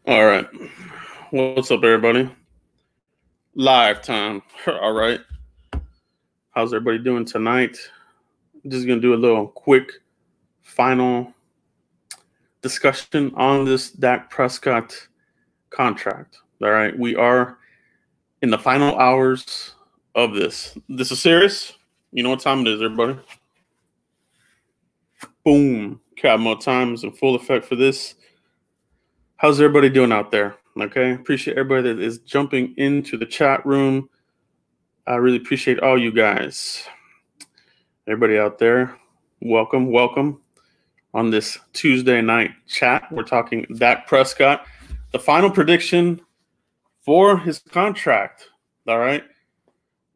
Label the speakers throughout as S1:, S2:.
S1: All right. What's up, everybody? Live time. All right. How's everybody doing tonight? I'm just going to do a little quick final discussion on this Dak Prescott contract. All right. We are in the final hours of this. This is serious. You know what time it is, everybody? Boom. Cabo time is in full effect for this. How's everybody doing out there? Okay. Appreciate everybody that is jumping into the chat room. I really appreciate all you guys. Everybody out there, welcome on this Tuesday night chat. We're talking Dak Prescott, the final prediction for his contract. All right.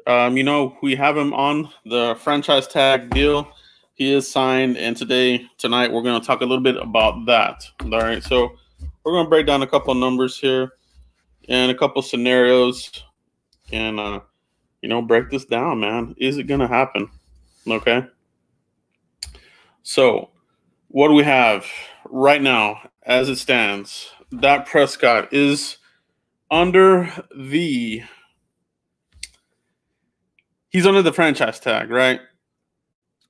S1: We have him on the franchise tag deal. He is signed, and tonight, we're going to talk a little bit about that. All right. So we're going to break down a couple of numbers here and a couple of scenarios and, break this down, man. Is it going to happen? Okay. So what do we have right now as it stands? Dak Prescott is under the franchise tag, right?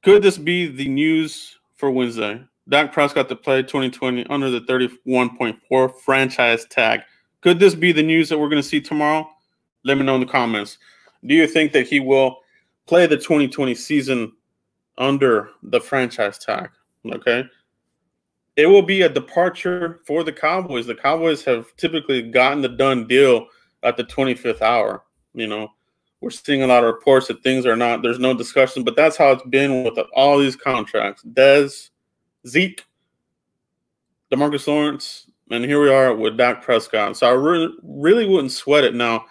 S1: Could this be the news for Wednesday? Dak Prescott to play 2020 under the 31.4 franchise tag. Could this be the news that we're going to see tomorrow? Let me know in the comments. Do you think that he will play the 2020 season under the franchise tag? Okay. It will be a departure for the Cowboys. The Cowboys have typically gotten the done deal at the 25th hour. We're seeing a lot of reports that things are not, there's no discussion, but that's how it's been with all these contracts. Dez, Zeke, DeMarcus Lawrence, and here we are with Dak Prescott. So I really wouldn't sweat it. Now,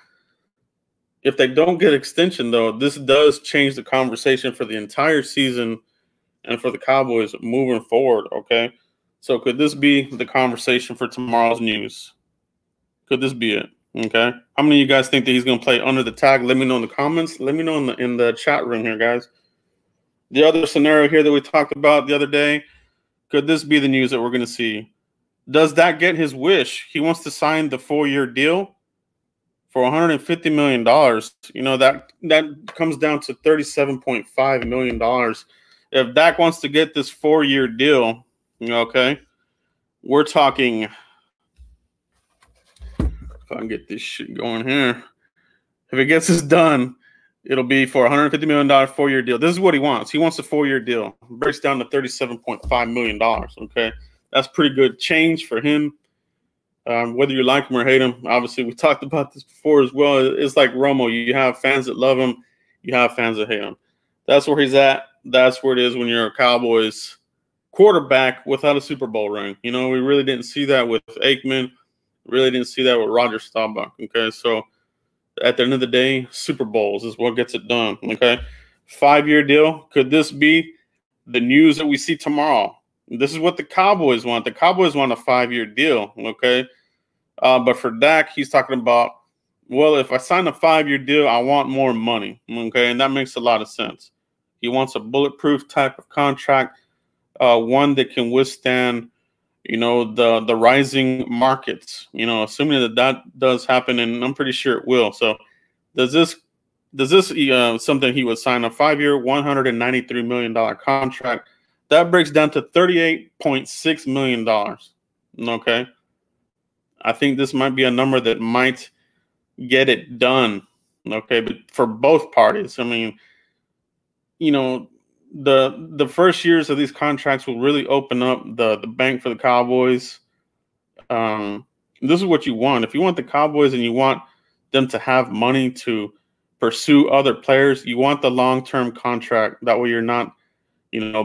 S1: if they don't get extension, though, this does change the conversation for the entire season and for the Cowboys moving forward, okay? So could this be the conversation for tomorrow's news? Could this be it? Okay. How many of you guys think that he's going to play under the tag? Let me know in the comments. Let me know in the chat room here, guys. The other scenario here that we talked about the other day, could this be the news that we're going to see? Does Dak get his wish? He wants to sign the 4-year deal for $150 million. That comes down to $37.5 million. If Dak wants to get this 4-year deal, okay, we're talking. If I can get this shit going here, if it gets this done, it'll be for $150 million 4-year deal. This is what he wants. He wants a 4-year deal. It breaks down to $37.5 million. Okay, that's pretty good change for him. Whether you like him or hate him, obviously we talked about this before as well. It's like Romo. You have fans that love him. You have fans that hate him. That's where he's at. That's where it is when you're a Cowboys quarterback without a Super Bowl ring. We really didn't see that with Aikman. Really didn't see that with Roger Staubach. Okay, so at the end of the day, Super Bowls is what gets it done. Okay, 5-year deal. Could this be the news that we see tomorrow? This is what the Cowboys want. The Cowboys want a 5-year deal. Okay, but for Dak, he's talking about, well, if I sign a 5-year deal, I want more money. Okay, and that makes a lot of sense. He wants a bulletproof type of contract, one that can withstand, the rising markets. Assuming that does happen, and I'm pretty sure it will. So, does this something he would sign a 5-year, $193 million contract? That breaks down to $38.6 million. Okay, I think this might be a number that might get it done. Okay, but for both parties, I mean, the first years of these contracts will really open up the bank for the Cowboys. This is what you want. If you want the Cowboys and you want them to have money to pursue other players, you want the long-term contract. That way you're not,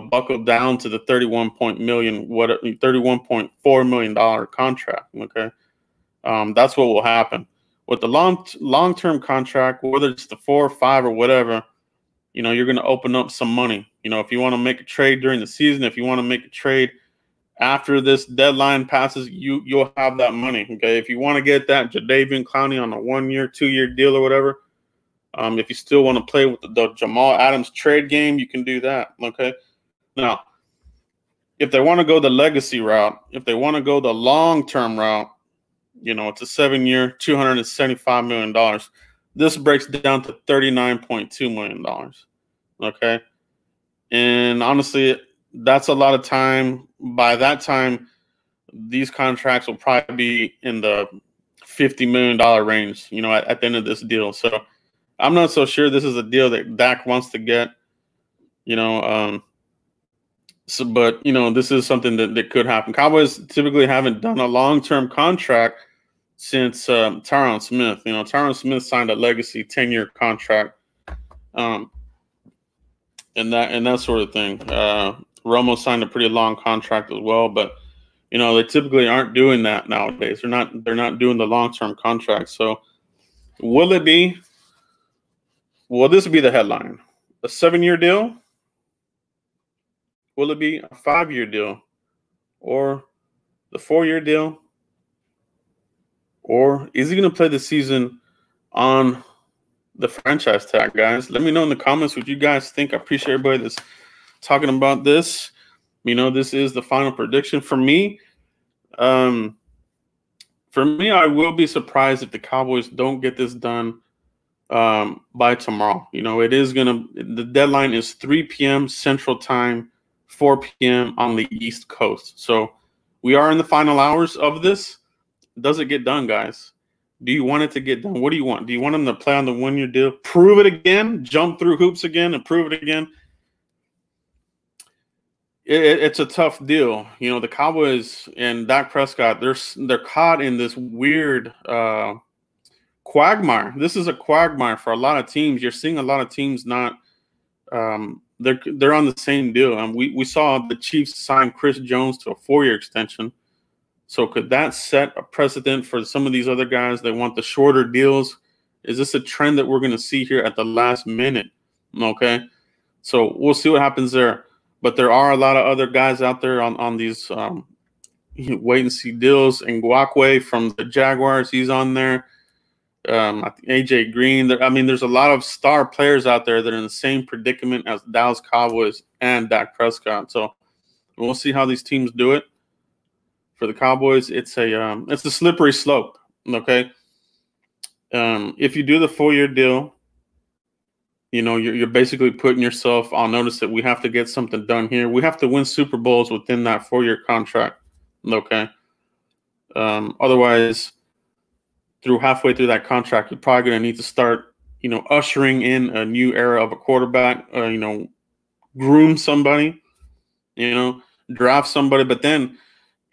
S1: buckled down to the $31.4 million contract. Okay. That's what will happen. With the long-term contract, whether it's the 4 or 5 or whatever, you're going to open up some money. If you want to make a trade during the season, if you want to make a trade after this deadline passes, you'll have that money. Okay. If you want to get that Jadeveon Clowney on a 1-year, 2-year deal or whatever, if you still want to play with the Jamal Adams trade game, you can do that. Okay. Now, if they want to go the legacy route, if they want to go the long-term route, It's a 7-year, $275 million. This breaks down to $39.2 million. Okay. And honestly, that's a lot of time. By that time, these contracts will probably be in the $50 million range, at the end of this deal. So I'm not so sure this is a deal that Dak wants to get, but this is something that could happen. Cowboys typically haven't done a long-term contract since Tyron Smith. Tyron Smith signed a legacy 10-year contract, and that sort of thing. Romo signed a pretty long contract as well, but they typically aren't doing that nowadays. They're not doing the long-term contracts. So will this be the headline? A 7-year deal? Will it be a 5-year deal? Or the 4-year deal? Or is he going to play the season on the franchise tag, guys? Let me know in the comments what you guys think. I appreciate everybody that's talking about this. This is the final prediction for me. I will be surprised if the Cowboys don't get this done by tomorrow. The deadline is 3 p.m. Central Time, 4 p.m. on the East Coast. So we are in the final hours of this. Does it get done, guys? Do you want it to get done? What do you want? Do you want them to play on the 1-year deal? Prove it again? Jump through hoops again and prove it again? It's a tough deal. The Cowboys and Dak Prescott, they're caught in this weird quagmire. This is a quagmire for a lot of teams. You're seeing a lot of teams not they're on the same deal. And we saw the Chiefs sign Chris Jones to a 4-year extension. So could that set a precedent for some of these other guys that want the shorter deals? Is this a trend that we're going to see here at the last minute? Okay. So we'll see what happens there. But there are a lot of other guys out there on these wait and see deals. And Ngakwe from the Jaguars, he's on there. I think AJ Green. There's a lot of star players out there that are in the same predicament as Dallas Cowboys and Dak Prescott. So we'll see how these teams do it. For the Cowboys, it's a slippery slope. Okay. If you do the 4-year deal, you're basically putting yourself on notice that we have to get something done here. We have to win Super Bowls within that 4-year contract. Okay. Otherwise, halfway through that contract, you're probably going to need to start, ushering in a new era of a quarterback. Groom somebody, draft somebody. But then,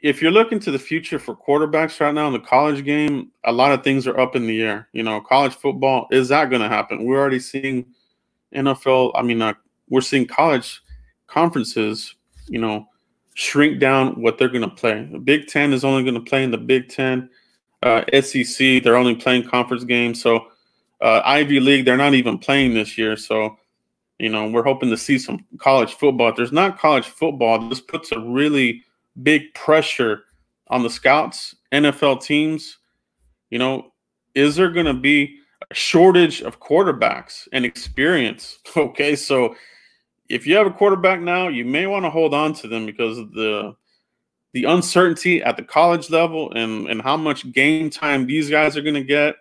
S1: if you're looking to the future for quarterbacks right now in the college game, a lot of things are up in the air. College football, is that going to happen? We're already seeing NFL. We're seeing college conferences, shrink down what they're going to play. The Big Ten is only going to play in the Big Ten. SEC, they're only playing conference games. So Ivy League, they're not even playing this year. So, we're hoping to see some college football. If there's not college football, this puts a really big pressure on the scouts, NFL teams. Is there going to be a shortage of quarterbacks and experience? Okay, so if you have a quarterback now, you may want to hold on to them because of the uncertainty at the college level and how much game time these guys are going to get.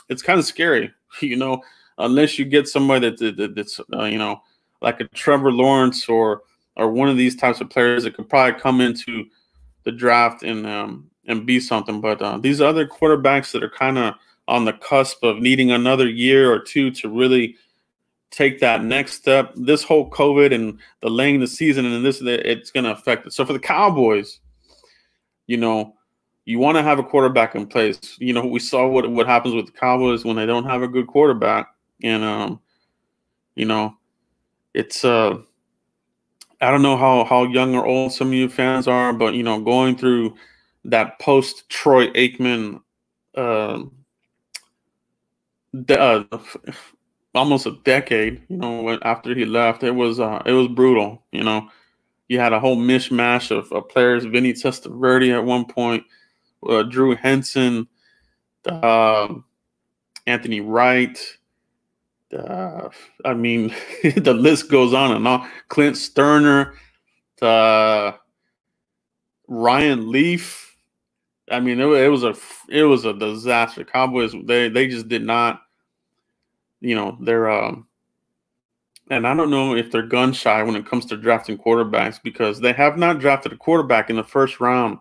S1: It's kind of scary, unless you get somebody that's like a Trevor Lawrence or one of these types of players that could probably come into the draft and be something. But these other quarterbacks that are kind of on the cusp of needing another year or two to really take that next step, this whole COVID and delaying the season and it's going to affect it. So for the Cowboys, you want to have a quarterback in place. We saw what happens with the Cowboys when they don't have a good quarterback. And, it's I don't know how young or old some of you fans are, but, going through that post-Troy Aikman almost a decade, after he left, it was brutal. You had a whole mishmash of players. Vinny Testaverde at one point, Drew Henson, Anthony Wright. The list goes on and on. Clint Sterner, Ryan Leaf. I mean, it was a disaster. Cowboys, they just did not, they're and I don't know if they're gun shy when it comes to drafting quarterbacks, because they have not drafted a quarterback in the first round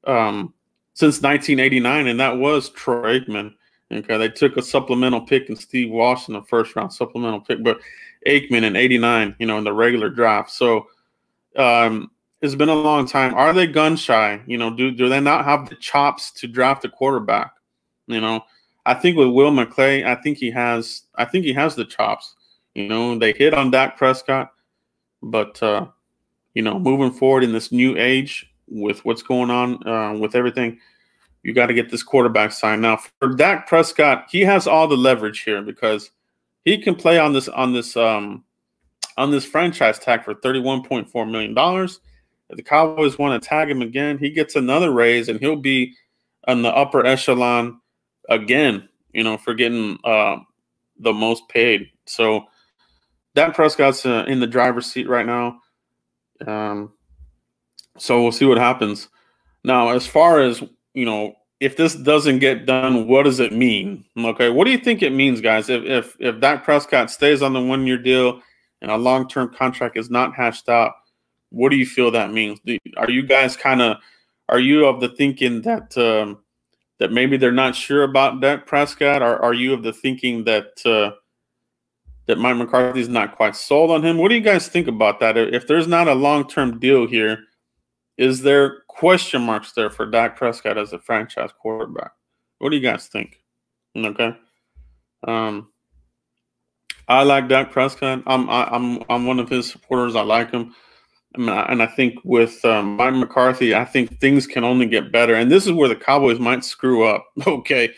S1: um, since 1989, and that was Troy Aikman. Okay, they took a supplemental pick in Steve Walsh in the first round supplemental pick, but Aikman in '89, in the regular draft. So it's been a long time. Are they gun shy? Do they not have the chops to draft a quarterback? I think with Will McClay, I think he has the chops. They hit on Dak Prescott, but moving forward in this new age with what's going on with everything, you got to get this quarterback signed. Now for Dak Prescott, he has all the leverage here because he can play on this franchise tag for $31.4 million. If the Cowboys want to tag him again, he gets another raise and he'll be on the upper echelon again, for getting the most paid. So Dak Prescott's in the driver's seat right now. So we'll see what happens. Now, as far as, if this doesn't get done, what does it mean? Okay, what do you think it means, guys? If Dak Prescott stays on the 1-year deal and a long-term contract is not hashed out, what do you feel that means? Are you guys are you of the thinking that that maybe they're not sure about Dak Prescott? Or are you of the thinking that that Mike McCarthy's not quite sold on him? What do you guys think about that? If there's not a long-term deal here, is there question marks there for Dak Prescott as a franchise quarterback? What do you guys think? Okay. I like Dak Prescott. I'm one of his supporters. I like him. And I think with Mike McCarthy, I think things can only get better. And this is where the Cowboys might screw up. Okay.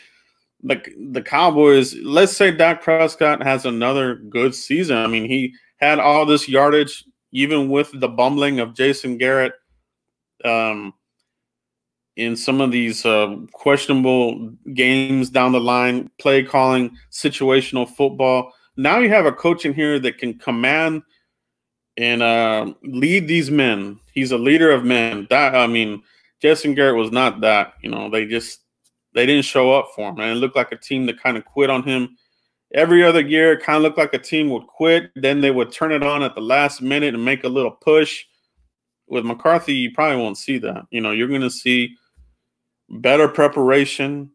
S1: Like the Cowboys, let's say Dak Prescott has another good season. I mean, he had all this yardage, even with the bumbling of Jason Garrett in some of these questionable games down the line, play calling, situational football. Now you have a coach in here that can command and lead these men. He's a leader of men. Jason Garrett was not that. They didn't show up for him, and it looked like a team that kind of quit on him. Every other year, it kind of looked like a team would quit. Then they would turn it on at the last minute and make a little push. With McCarthy, you probably won't see that. You're going to see better preparation,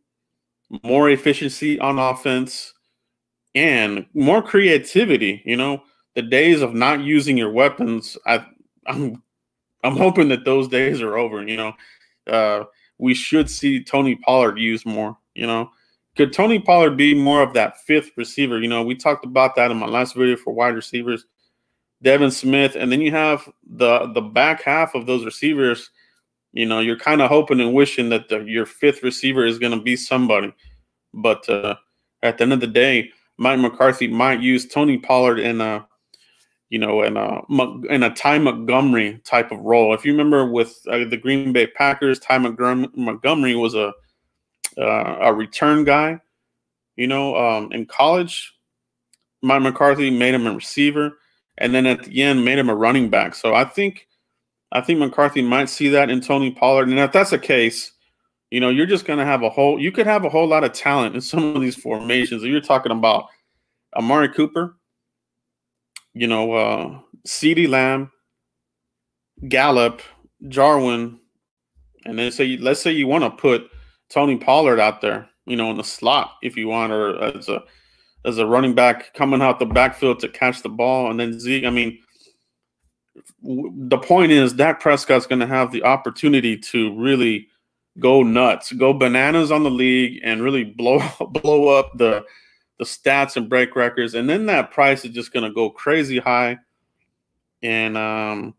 S1: more efficiency on offense, and more creativity. The days of not using your weapons, I'm hoping that those days are over. We should see Tony Pollard used more. Could Tony Pollard be more of that fifth receiver? We talked about that in my last video for wide receivers. Devin Smith, and then you have the back half of those receivers. You're kind of hoping and wishing that your fifth receiver is going to be somebody. But at the end of the day, Mike McCarthy might use Tony Pollard in a Ty Montgomery type of role. If you remember with the Green Bay Packers, Ty Montgomery was a return guy. In college, Mike McCarthy made him a receiver, and then at the end made him a running back. So I think McCarthy might see that in Tony Pollard. And if that's the case, you're just going to you could have a whole lot of talent in some of these formations. You're talking about Amari Cooper, CeeDee Lamb, Gallup, Jarwin, and then let's say you want to put Tony Pollard out there, in the slot if you want, or as a running back coming out the backfield to catch the ball, and then Zeke. I mean, the point is Dak Prescott's going to have the opportunity to really go nuts, go bananas on the league, and really blow up the stats and break records. And then that price is just going to go crazy high. And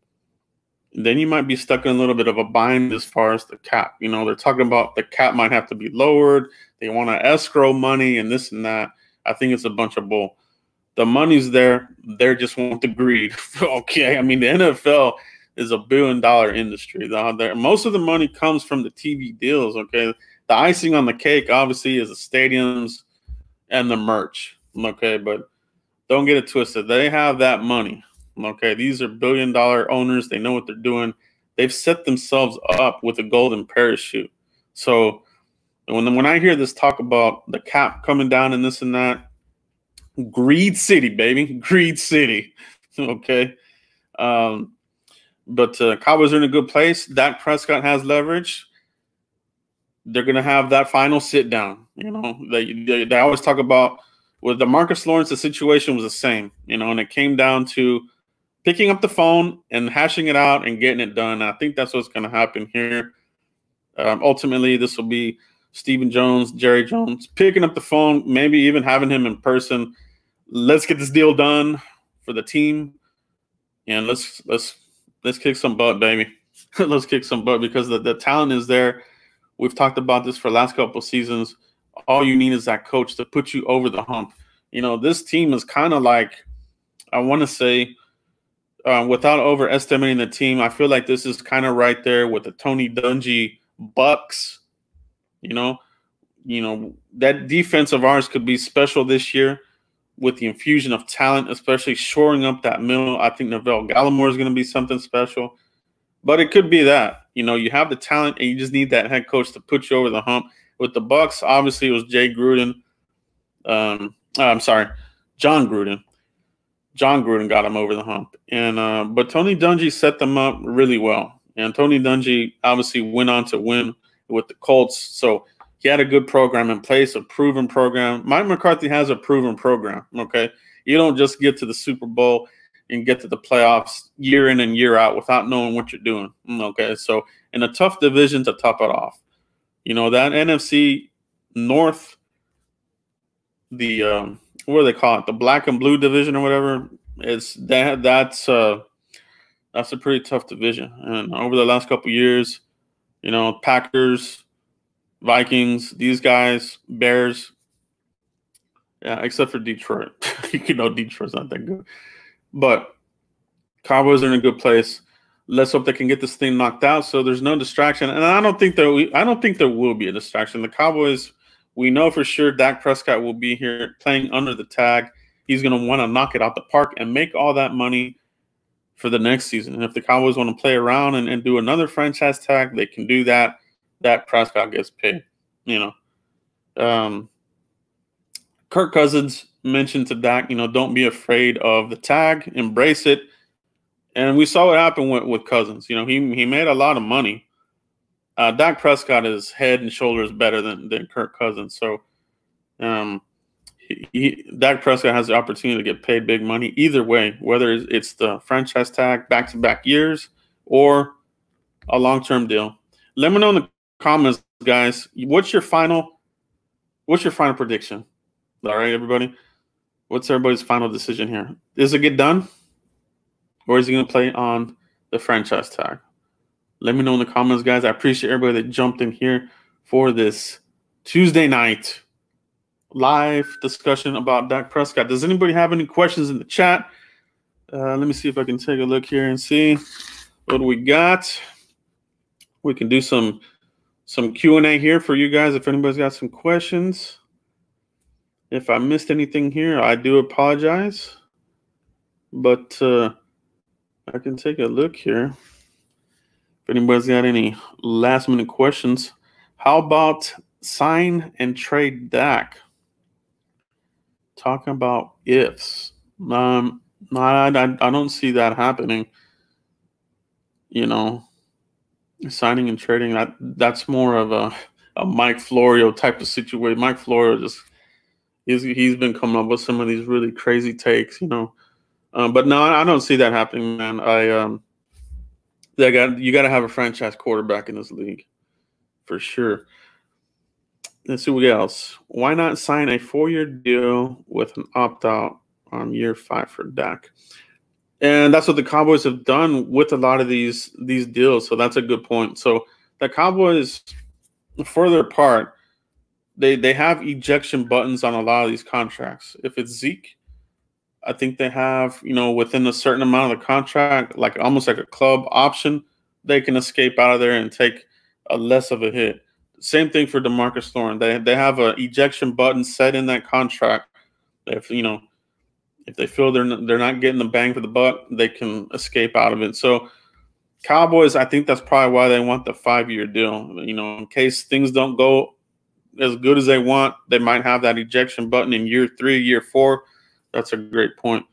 S1: then you might be stuck in a little bit of a bind as far as the cap. They're talking about the cap might have to be lowered. They want to escrow money and this and that. I think it's a bunch of bull. The money's there. They just want the greed. Okay. I mean, the NFL is a $1 billion industry. Most of the money comes from the TV deals. Okay. The icing on the cake, obviously, is the stadiums and the merch. Okay. But don't get it twisted. They have that money. Okay. These are $1 billion owners. They know what they're doing. They've set themselves up with a golden parachute. So when I hear this talk about the cap coming down and this and that, greed city, baby, greed city. Okay. But Cowboys are in a good place. Dak Prescott has leverage. They're going to have that final sit down. They always talk about with DeMarcus Lawrence, the situation was the same, and it came down to picking up the phone and hashing it out and getting it done. And I think that's what's going to happen here. Ultimately, this will be Stephen Jones, Jerry Jones, picking up the phone, maybe even having him in person. Let's get this deal done for the team, and let's kick some butt, baby. Let's kick some butt because the talent is there. We've talked about this for the last couple of seasons. All you need is that coach to put you over the hump. This team is kind of like, I want to say, without overestimating the team, I feel like this is kind of right there with the Tony Dungy Bucks. That defense of ours could be special this year with the infusion of talent, especially shoring up that middle. I think Neville Gallimore is going to be something special. But it could be that. You have the talent and you just need that head coach to put you over the hump. With the Bucks, obviously it was Jay Gruden. I'm sorry, John Gruden. John Gruden got him over the hump. But Tony Dungy set them up really well. And Tony Dungy obviously went on to win with the Colts. So he had a good program in place, a proven program. Mike McCarthy has a proven program, okay? You don't just get to the Super Bowl and get to the playoffs year in and year out without knowing what you're doing, okay? So in a tough division to top it off, that NFC North, the what do they call it? The black and blue division or whatever. That's a pretty tough division. And over the last couple of years, Packers, Vikings, these guys, Bears, yeah, except for Detroit. Detroit's not that good. But Cowboys are in a good place. Let's hope they can get this thing knocked out so there's no distraction. And I don't think there will be a distraction. The Cowboys, we know for sure Dak Prescott will be here playing under the tag. He's going to want to knock it out the park and make all that money for the next season. And if the Cowboys want to play around and do another franchise tag, they can do that. Dak Prescott gets paid. Kirk Cousins mentioned to Dak, don't be afraid of the tag, embrace it. And we saw what happened with Cousins. He made a lot of money. Dak Prescott is head and shoulders better than Kirk Cousins. So Dak Prescott has the opportunity to get paid big money either way, whether it's the franchise tag back-to-back years or a long-term deal. Let me know in the comments, guys. What's your final prediction? All right, everybody. What's everybody's final decision here? Is it get done? Or is he going to play on the franchise tag? Let me know in the comments, guys. I appreciate everybody that jumped in here for this Tuesday night live discussion about Dak Prescott. Does anybody have any questions in the chat? Let me see if I can take a look here and see what we got. We can do some Q&A here for you guys if anybody's got some questions. If I missed anything here, I do apologize. But I can take a look here. If anybody's got any last-minute questions. How about sign and trade Dak? Talking about ifs. I don't see that happening. Signing and trading, that's more of a Mike Florio type of situation. Mike Florio he's been coming up with some of these really crazy takes, But no, I don't see that happening, man. You got to have a franchise quarterback in this league, for sure. Let's see what else. Why not sign a 4-year deal with an opt-out on year 5 for Dak? And that's what the Cowboys have done with a lot of these deals. So that's a good point. So the Cowboys, for their part, they have ejection buttons on a lot of these contracts. If it's Zeke, I think they have, within a certain amount of the contract, like almost like a club option, they can escape out of there and take a less of a hit. Same thing for DeMarcus Lawrence. They have an ejection button set in that contract. If they feel they're not getting the bang for the buck, they can escape out of it. So Cowboys, I think that's probably why they want the 5-year deal. In case things don't go as good as they want, they might have that ejection button in year 3, year 4. That's a great point.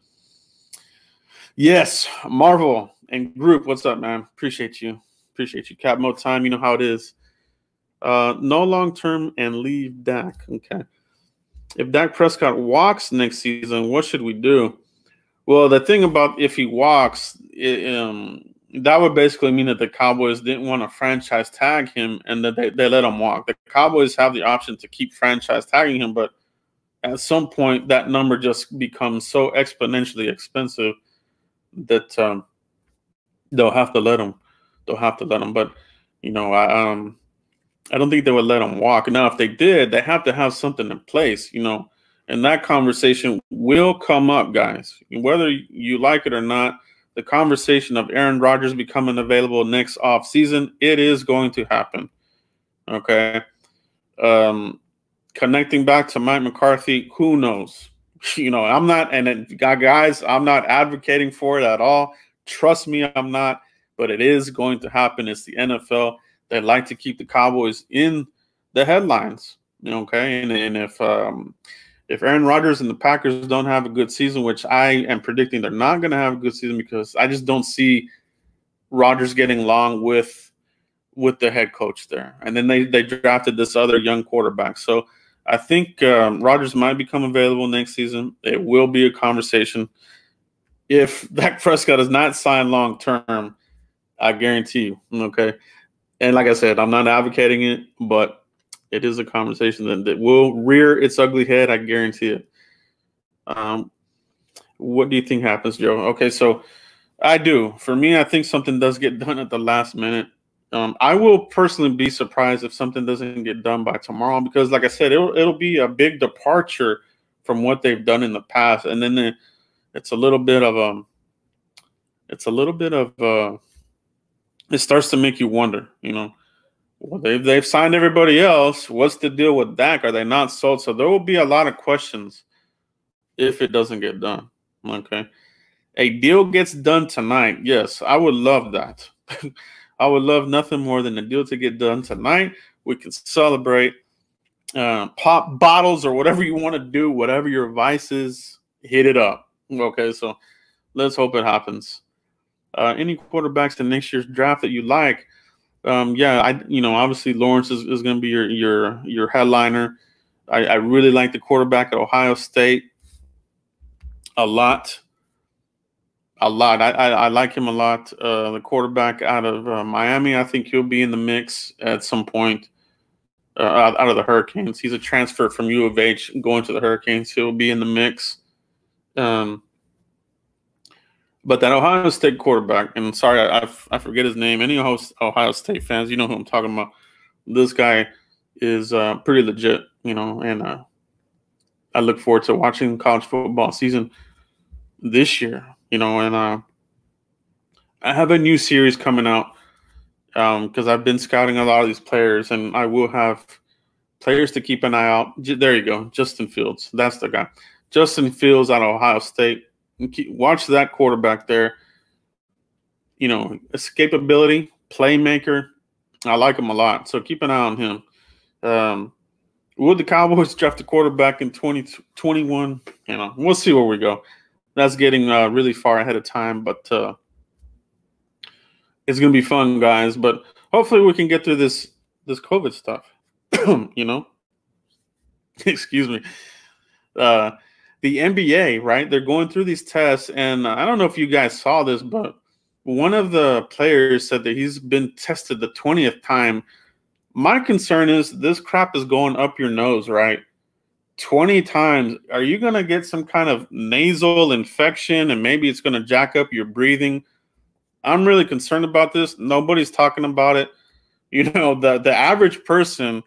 S1: Yes, Marvel and Group, what's up, man? Appreciate you. Cap Mode time, you know how it is. No long-term and leave Dak. Okay. If Dak Prescott walks next season, what should we do? Well, the thing about if he walks, that would basically mean that the Cowboys didn't want to franchise tag him and that they let him walk. The Cowboys have the option to keep franchise tagging him, but at some point that number just becomes so exponentially expensive that they'll have to let him. But I don't think they would let him walk. Now, if they did, they have to have something in place, and that conversation will come up, guys. Whether you like it or not, the conversation of Aaron Rodgers becoming available next offseason, it is going to happen. Okay. Connecting back to Mike McCarthy, who knows? I'm not, and guys, I'm not advocating for it at all. Trust me, I'm not, but it is going to happen. It's the NFL. They like to keep the Cowboys in the headlines. Okay. And if Aaron Rodgers and the Packers don't have a good season, which I am predicting they're not going to have a good season because I just don't see Rodgers getting along with the head coach there. And then they drafted this other young quarterback. So I think Rodgers might become available next season. It will be a conversation. If Dak Prescott is not signed long term, I guarantee you. Okay. And like I said, I'm not advocating it, but it is a conversation that will rear its ugly head. I guarantee it. What do you think happens, Joe? Okay, so I do. For me, I think something does get done at the last minute. I will personally be surprised if something doesn't get done by tomorrow because, like I said, it'll be a big departure from what they've done in the past, and then it's a little bit of it starts to make you wonder, well, they've signed everybody else. What's the deal with Dak? Are they not sold? So there will be a lot of questions if it doesn't get done. Okay. A deal gets done tonight. Yes, I would love that. I would love nothing more than a deal to get done tonight. We can celebrate, pop bottles or whatever you want to do, whatever your vice is, hit it up. Okay, so let's hope it happens. Any quarterbacks in next year's draft that you like? Obviously Lawrence is going to be your headliner. I really like the quarterback at Ohio State a lot. I like him a lot. The quarterback out of Miami, I think he'll be in the mix at some point. Out of the Hurricanes, he's a transfer from U of H going to the Hurricanes. He'll be in the mix. But that Ohio State quarterback, and sorry, I forget his name. Any Ohio State fans, you know who I'm talking about. This guy is pretty legit, and I look forward to watching college football season this year, and I have a new series coming out because I've been scouting a lot of these players, and I will have players to keep an eye out. There you go, Justin Fields. That's the guy. Justin Fields out of Ohio State. Watch that quarterback there. Escapability, playmaker. I like him a lot. So keep an eye on him. Would the Cowboys draft a quarterback in 2021? We'll see where we go. That's getting really far ahead of time, but it's going to be fun, guys. But hopefully we can get through this COVID stuff. Excuse me. The NBA, right? They're going through these tests, and I don't know if you guys saw this, but one of the players said that he's been tested the 20th time. My concern is this crap is going up your nose, right? 20 times. Are you going to get some kind of nasal infection, and maybe it's going to jack up your breathing? I'm really concerned about this. Nobody's talking about it. The average person,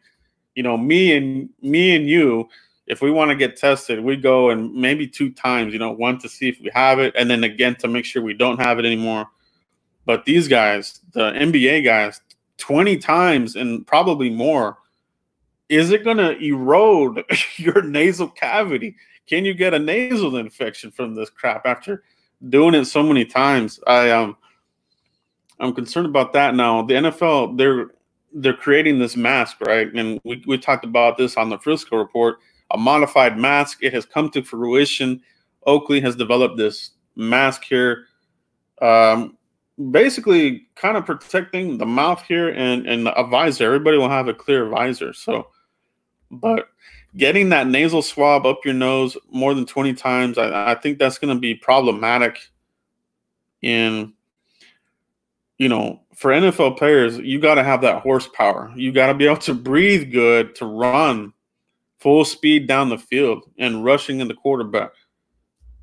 S1: me and you, if we want to get tested, we go and maybe 2 times, one to see if we have it, and then again to make sure we don't have it anymore. But these guys, the NBA guys, 20 times and probably more. Is it going to erode your nasal cavity? Can you get a nasal infection from this crap after doing it so many times? I'm concerned about that now. The NFL, they're creating this mask, right? And we talked about this on the Frisco report, a modified mask. It has come to fruition. Oakley has developed this mask here, basically kind of protecting the mouth here and a visor. Everybody will have a clear visor. So, but getting that nasal swab up your nose more than 20 times, I think that's going to be problematic in, for NFL players. You got to have that horsepower. You got to be able to breathe good, to run full speed down the field and rushing in the quarterback.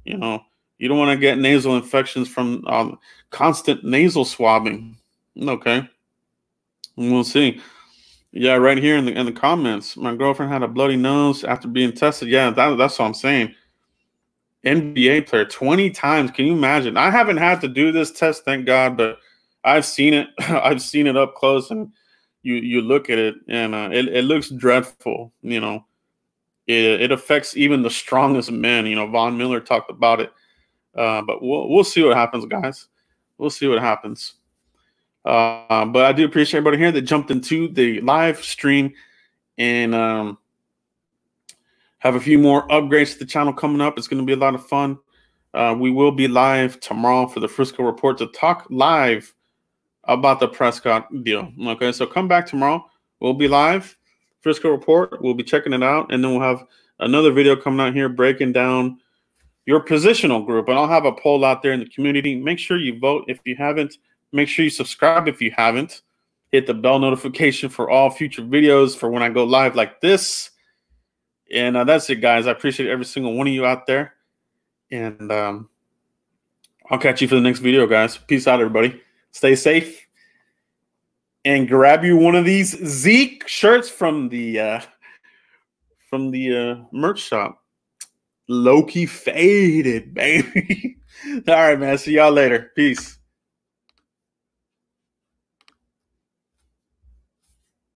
S1: You don't want to get nasal infections from constant nasal swabbing. Okay. We'll see. Yeah, right here in the comments, my girlfriend had a bloody nose after being tested. Yeah, that's what I'm saying. NBA player 20 times. Can you imagine? I haven't had to do this test, thank God, but I've seen it. I've seen it up close, and you look at it, and it looks dreadful. It affects even the strongest men. Von Miller talked about it, but we'll see what happens, guys. We'll see what happens. But I do appreciate everybody here that jumped into the live stream, and have a few more upgrades to the channel coming up. It's going to be a lot of fun. We will be live tomorrow for the Frisco Report to talk live about the Prescott deal. Okay, so come back tomorrow. We'll be live. Frisco Report. We'll be checking it out, and then we'll have another video coming out here breaking down your positional group. And I'll have a poll out there in the community. Make sure you vote if you haven't. Make sure you subscribe if you haven't. Hit the bell notification for all future videos for when I go live like this. And that's it, guys. I appreciate every single one of you out there. And I'll catch you for the next video, guys. Peace out, everybody. Stay safe. And grab you one of these Zeke shirts from the merch shop. Low-key faded, baby. All right, man. See y'all later. Peace.